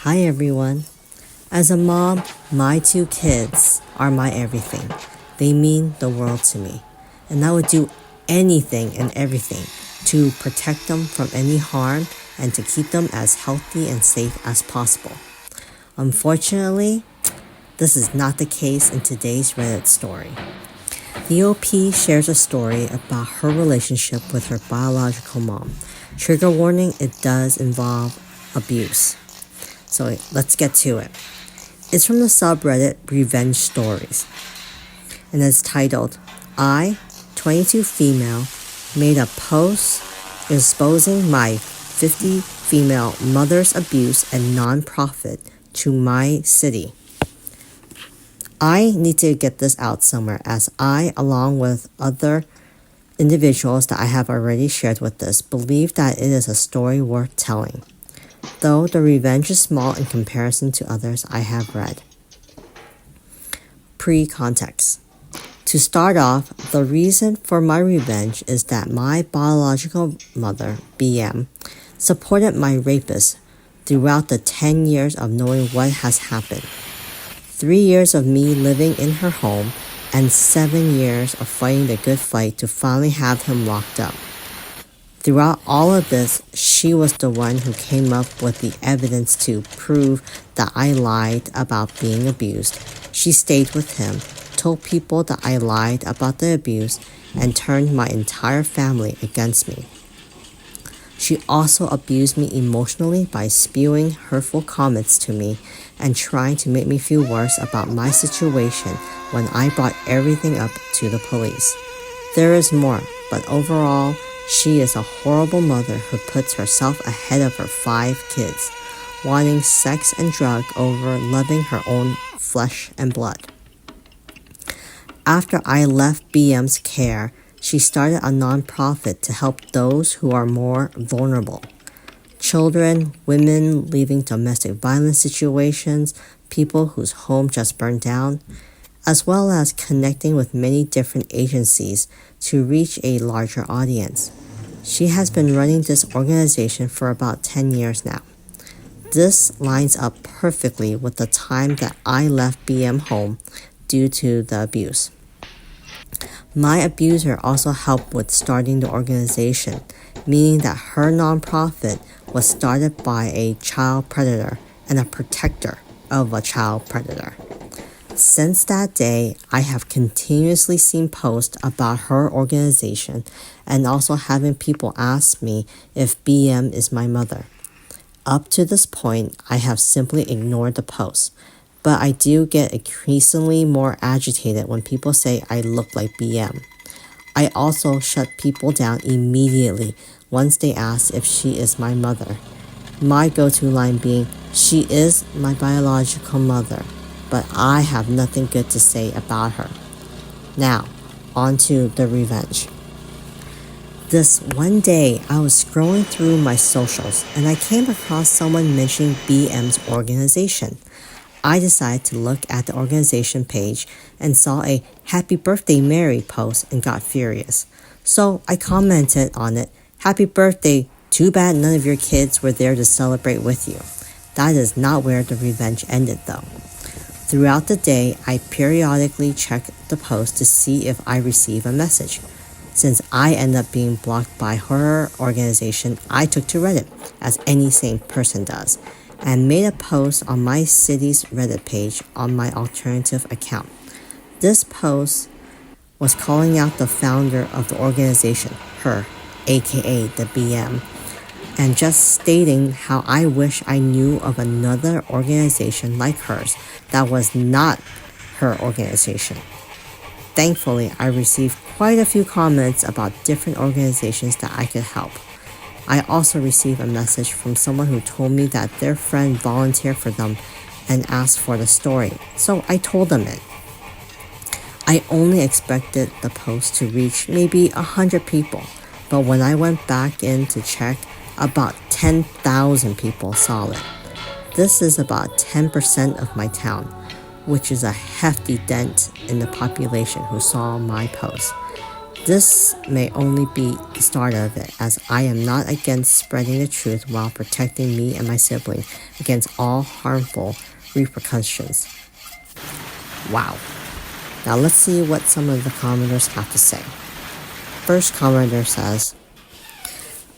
Hi everyone. As a mom, my two kids are my everything. They mean the world to me. And I would do anything and everything to protect them from any harm and to keep them as healthy and safe as possible. Unfortunately, this is not the case in today's Reddit story. The OP shares a story about her relationship with her biological mom. Trigger warning, it does involve abuse. So let's get to it. It's from the subreddit Revenge Stories, and it's titled, I, 22 female, made a post exposing my 50 female mother's abuse and nonprofit to my city. I need to get this out somewhere, as I, along with other individuals that I have already shared with this, believe that it is a story worth telling, though the revenge is small in comparison to others I have read. Pre-context. To start off, the reason for my revenge is that my biological mother, BM, supported my rapist throughout the 10 years of knowing what has happened. 3 years of me living in her home, and 7 years of fighting the good fight to finally have him locked up. Throughout all of this, she was the one who came up with the evidence to prove that I lied about being abused. She stayed with him, told people that I lied about the abuse, and turned my entire family against me. She also abused me emotionally by spewing hurtful comments to me and trying to make me feel worse about my situation when I brought everything up to the police. There is more, but overall, she is a horrible mother who puts herself ahead of her 5 kids, wanting sex and drug over loving her own flesh and blood. After I left BM's care, she started a nonprofit to help those who are more vulnerable. Children, women leaving domestic violence situations, people whose home just burned down, as well as connecting with many different agencies to reach a larger audience. She has been running this organization for about 10 years now. This lines up perfectly with the time that I left BM home due to the abuse. My abuser also helped with starting the organization, meaning that her nonprofit was started by a child predator and a protector of a child predator. Since that day, I have continuously seen posts about her organization and also having people ask me if BM is my mother. Up to this point, I have simply ignored the posts, but I do get increasingly more agitated when people say I look like BM. I also shut people down immediately once they ask if she is my mother. My go-to line being, she is my biological mother, but I have nothing good to say about her. Now, on to the revenge. This one day, I was scrolling through my socials and I came across someone mentioning BM's organization. I decided to look at the organization page and saw a Happy Birthday Mary post and got furious. So I commented on it, Happy birthday, too bad none of your kids were there to celebrate with you. That is not where the revenge ended though. Throughout the day, I periodically check the post to see if I receive a message. Since I end up being blocked by her organization, I took to Reddit, as any sane person does, and made a post on my city's Reddit page on my alternative account. This post was calling out the founder of the organization, her, aka the BM, and just stating how I wish I knew of another organization like hers that was not her organization. Thankfully, I received quite a few comments about different organizations that I could help. I also received a message from someone who told me that their friend volunteered for them and asked for the story, so I told them it. I only expected the post to reach maybe 100 people, but when I went back in to check, about 10,000 people saw it. This is about 10% of my town, which is a hefty dent in the population who saw my post. This may only be the start of it, as I am not against spreading the truth while protecting me and my sibling against all harmful repercussions. Wow. Now let's see what some of the commenters have to say. First commenter says,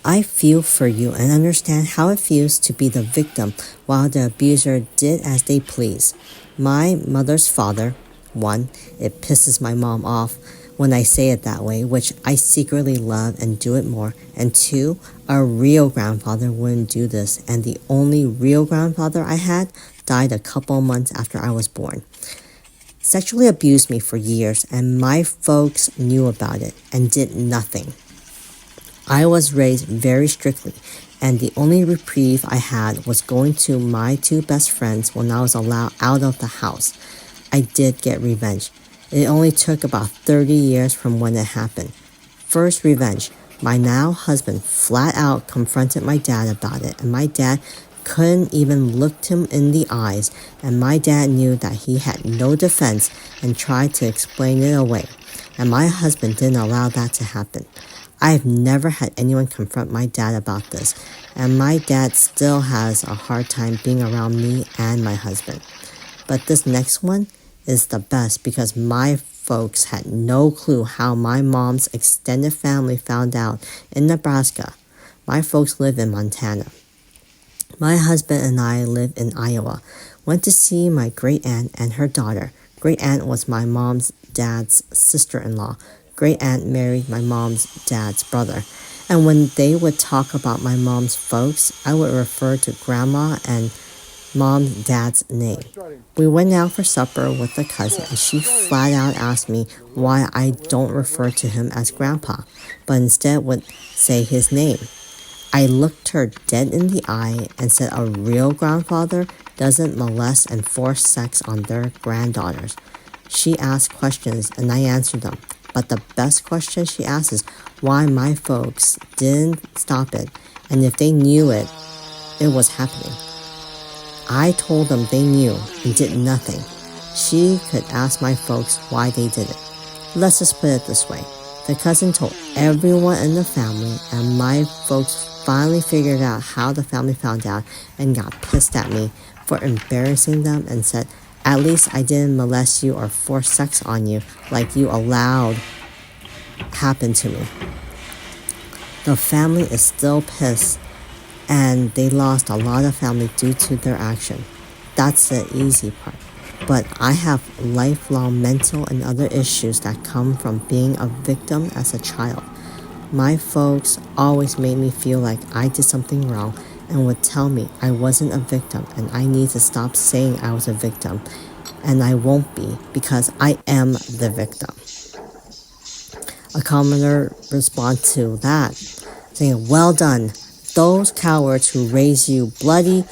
I feel for you and understand how it feels to be the victim while the abuser did as they please. My mother's father, one, it pisses my mom off when I say it that way, which I secretly love and do it more. And two, a real grandfather wouldn't do this, and the only real grandfather I had died a couple months after I was born. Sexually abused me for years, and my folks knew about it and did nothing. I was raised very strictly, and the only reprieve I had was going to my two best friends when I was allowed out of the house. I did get revenge. It only took about 30 years from when it happened. First revenge, my now husband flat out confronted my dad about it, and my dad couldn't even look him in the eyes, and my dad knew that he had no defense and tried to explain it away, and my husband didn't allow that to happen. I've never had anyone confront my dad about this, and my dad still has a hard time being around me and my husband. But this next one is the best because my folks had no clue how my mom's extended family found out in Nebraska. My folks live in Montana. My husband and I live in Iowa. Went to see my great aunt and her daughter. Great aunt was my mom's dad's sister-in-law. Great aunt married my mom's dad's brother. And when they would talk about my mom's folks, I would refer to grandma and mom's dad's name. We went out for supper with a cousin, and she flat out asked me why I don't refer to him as grandpa, but instead would say his name. I looked her dead in the eye and said a real grandfather doesn't molest and force sex on their granddaughters. She asked questions and I answered them. But the best question she asked is why my folks didn't stop it, and if they knew it was happening. I told them they knew and did nothing. She could ask my folks why they did it. Let's just put it this way. The cousin told everyone in the family, and my folks finally figured out how the family found out and got pissed at me for embarrassing them and said, at least I didn't molest you or force sex on you like you allowed happen to me. The family is still pissed, and they lost a lot of family due to their action. That's the easy part. But I have lifelong mental and other issues that come from being a victim as a child. My folks always made me feel like I did something wrong and would tell me I wasn't a victim and I need to stop saying I was a victim. And I won't be because I am the victim. A commenter responds to that, saying, well done. Those cowards who raised you bloody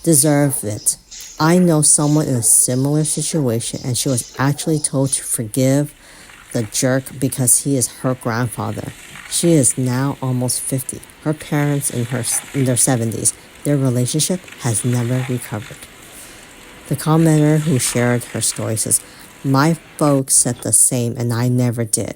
deserve it. I know someone in a similar situation, and she was actually told to forgive the jerk because he is her grandfather. She is now almost 50. Her parents in their 70s. Their relationship has never recovered. The commenter who shared her story says, my folks said the same and I never did.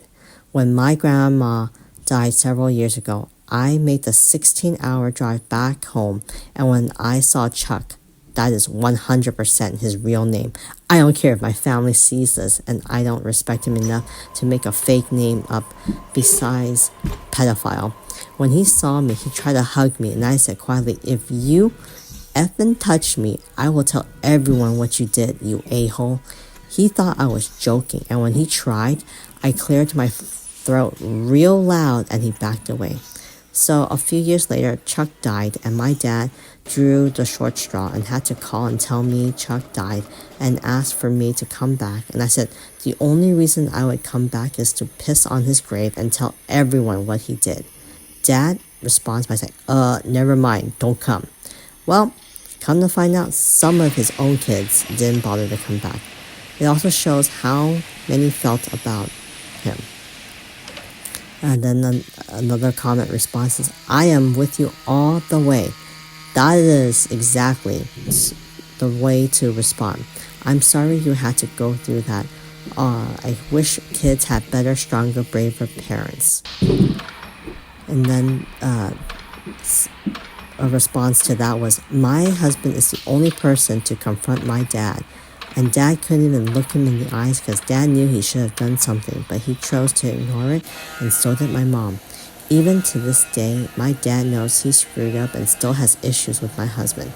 When my grandma died several years ago, I made the 16-hour drive back home, and when I saw Chuck, that is 100% his real name. I don't care if my family sees this, and I don't respect him enough to make a fake name up besides pedophile. When he saw me, he tried to hug me, and I said quietly, if you effing touch me, I will tell everyone what you did, you a-hole. He thought I was joking, and when he tried, I cleared my throat real loud, and he backed away. So a few years later, Chuck died, and my dad drew the short straw and had to call and tell me Chuck died and asked for me to come back. And I said, the only reason I would come back is to piss on his grave and tell everyone what he did. Dad responds by saying, never mind, don't come. Well, come to find out, some of his own kids didn't bother to come back. It also shows how many felt about him. And then another comment response is, I am with you all the way. That is exactly the way to respond. I'm sorry you had to go through that. I wish kids had better, stronger, braver parents. And then a response to that was, my husband is the only person to confront my dad. And dad couldn't even look him in the eyes because dad knew he should have done something, but he chose to ignore it, and so did my mom. Even to this day, my dad knows he screwed up and still has issues with my husband.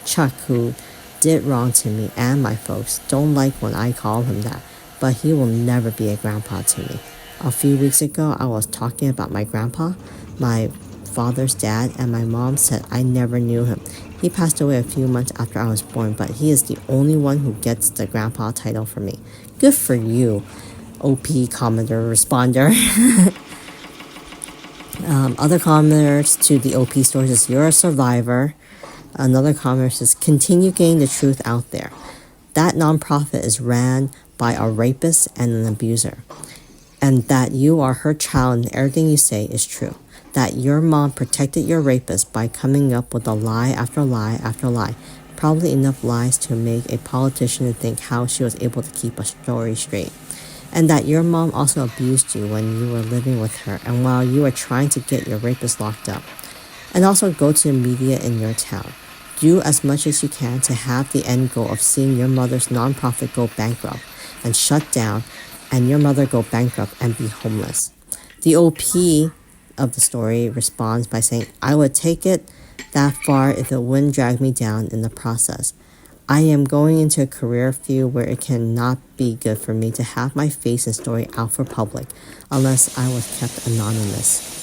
Chuck, who did wrong to me and my folks, don't like when I call him that, but he will never be a grandpa to me. A few weeks ago, I was talking about my grandpa, my father's dad, and my mom said I never knew him. He passed away a few months after I was born, but he is the only one who gets the grandpa title for me. Good for you, OP commenter responder. Other commenters to the OP stories is, you're a survivor. Another commenter says, continue getting the truth out there. That nonprofit is ran by a rapist and an abuser. And that you are her child and everything you say is true. That your mom protected your rapist by coming up with a lie after lie after lie. Probably enough lies to make a politician think how she was able to keep a story straight. And that your mom also abused you when you were living with her and while you were trying to get your rapist locked up. And also go to the media in your town. Do as much as you can to have the end goal of seeing your mother's nonprofit go bankrupt and shut down, and your mother go bankrupt and be homeless. The OP of the story responds by saying, I would take it that far if it wouldn't drag me down in the process. I am going into a career field where it cannot be good for me to have my face and story out for public unless I was kept anonymous.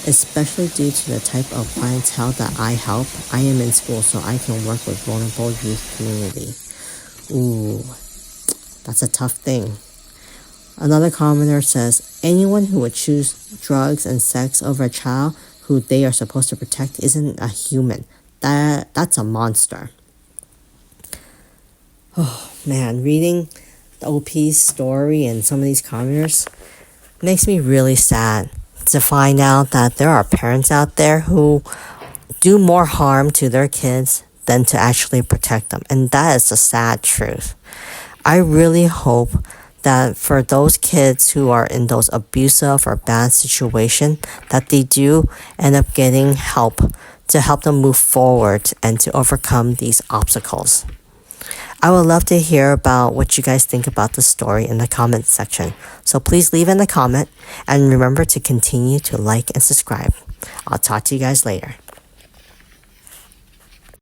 Especially due to the type of clientele that I help, I am in school so I can work with vulnerable youth community. Ooh, that's a tough thing. Another commenter says, anyone who would choose drugs and sex over a child who they are supposed to protect isn't a human. That's a monster. Oh man, reading the OP's story and some of these commenters makes me really sad to find out that there are parents out there who do more harm to their kids than to actually protect them. And that is the sad truth. I really hope that for those kids who are in those abusive or bad situations, that they do end up getting help to help them move forward and to overcome these obstacles. I would love to hear about what you guys think about the story in the comments section. So please leave in the comment and remember to continue to like and subscribe. I'll talk to you guys later.